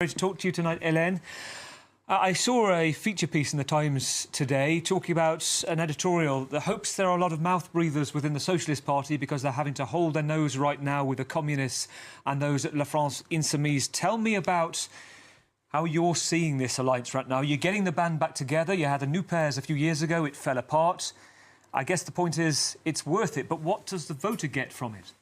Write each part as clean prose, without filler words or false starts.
Great to talk to you tonight, Hélène. I saw a feature piece in the Times today talking about an editorial that hopes there are a lot of mouth breathers within the Socialist Party because they're having to hold their nose right now with the communists and those at La France Insoumise. Tell me about how you're seeing this alliance right now. You're getting the band back together. You had a new pairs a few years ago. It fell apart. I guess the point is it's worth it. But what does the voter get from it?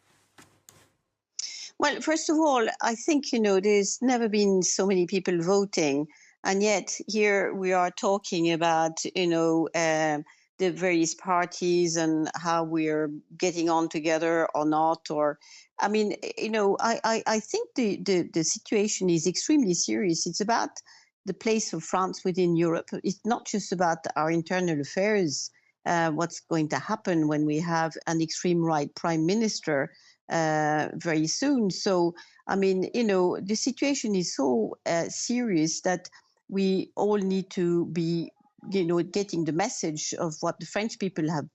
Well, first of all, I think, there's never been so many people voting. And yet here we are talking about, the various parties and how we're getting on together or not. Or, I mean, I think the situation is extremely serious. It's about the place of France within Europe. It's not just about our internal affairs, what's going to happen when we have an extreme right prime minister very soon. So, I mean, the situation is so serious that we all need to be, getting the message of what the French people have,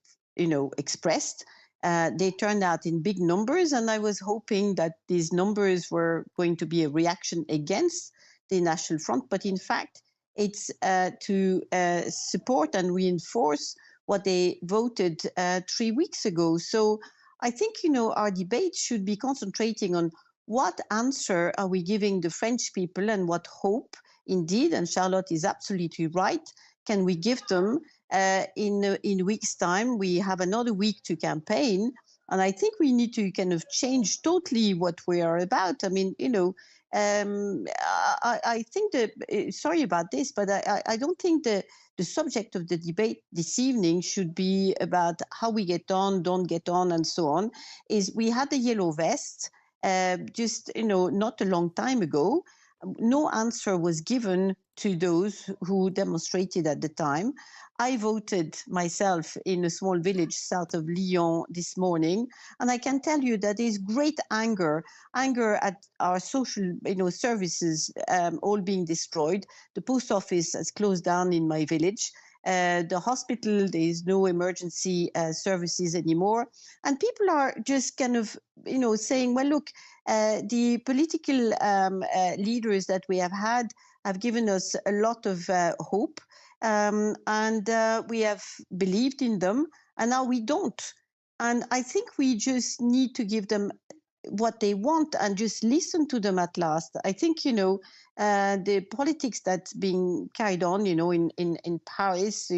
expressed. They turned out in big numbers, and I was hoping that these numbers were going to be a reaction against the National Front. But in fact, it's to support and reinforce what they voted 3 weeks ago. So I think, our debate should be concentrating on what answer are we giving the French people and what hope, indeed, and Charlotte is absolutely right, can we give them in a week's time. We have another week to campaign, and I think we need to kind of change totally what we are about. I mean, I think that, sorry about this, but I don't think the subject of the debate this evening should be about how we get on, don't get on, and so on. Is we had the yellow vest just, not a long time ago. No answer was given to those who demonstrated at the time. I voted myself in a small village south of Lyon this morning, and I can tell you that there's great anger at our social, services all being destroyed. The post office has closed down in my village. The hospital, there is no emergency services anymore. And people are just kind of, saying, well, look, the political leaders that we have had have given us a lot of hope. And we have believed in them, and now we don't. And I think we just need to give them what they want and just listen to them at last. I think, the politics that's being carried on, in Paris,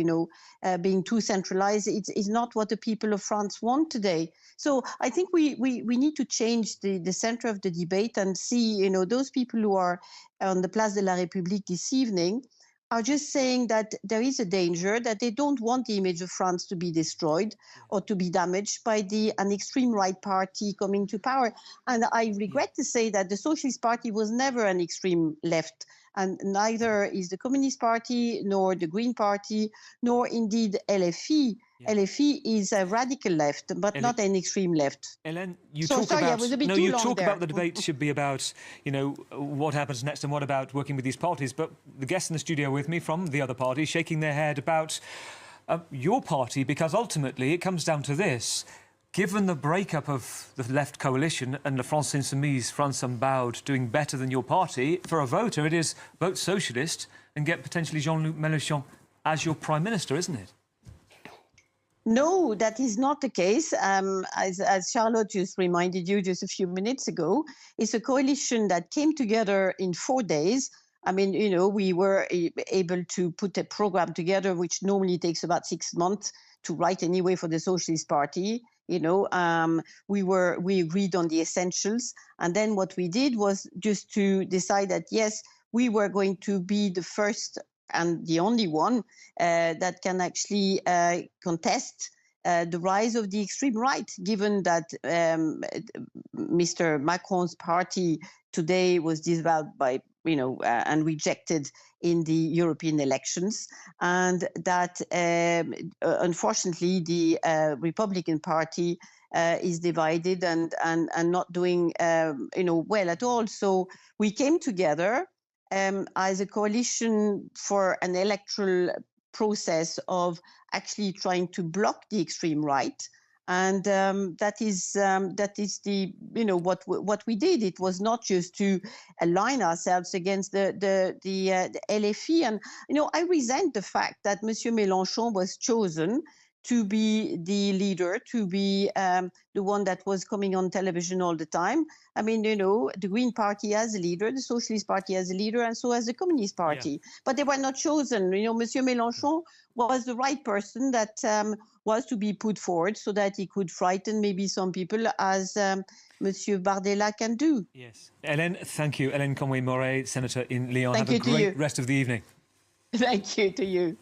being too centralized, it's not what the people of France want today. So I think we need to change the center of the debate and see, those people who are on the Place de la République this evening are just saying that there is a danger, that they don't want the image of France to be destroyed or to be damaged by an extreme right party coming to power. And I regret to say that the Socialist Party was never an extreme left, and neither is the Communist Party, nor the Green Party, nor indeed LFI. Yeah. LFI is a radical left, but not an extreme left. Hélène, you talk about the debate should be about, what happens next and what about working with these parties. But the guests in the studio with me from the other party shaking their head about your party, because ultimately it comes down to this. Given the breakup of the left coalition and La France Insoumise, France Unbowed, doing better than your party, for a voter it is vote socialist and get potentially Jean-Luc Mélenchon as your prime minister, isn't it? No, that is not the case. As Charlotte just reminded you just a few minutes ago, it's a coalition that came together in 4 days. I mean, we were able to put a program together, which normally takes about 6 months to write anyway for the Socialist Party. We agreed on the essentials. And then what we did was just to decide that, yes, we were going to be the first and the only one that can actually contest the rise of the extreme right, given that Mr. Macron's party today was disavowed by, and rejected in the European elections, and that unfortunately the Republican Party is divided and not doing well at all. So we came together as a coalition for an electoral process of actually trying to block the extreme right And that is the what we did. It was not just to align ourselves against the LFI. And I resent the fact that Monsieur Mélenchon was chosen to be the leader, to be the one that was coming on television all the time. I mean, the Green Party has a leader, the Socialist Party has a leader, and so has the Communist Party. Yeah. But they were not chosen. Monsieur Mélenchon was the right person that was to be put forward so that he could frighten maybe some people, as Monsieur Bardella can do. Yes. Hélène, thank you. Hélène Conway-Mouret, Senator in Lyon. Thank Have you a great rest of the evening. Thank you to you.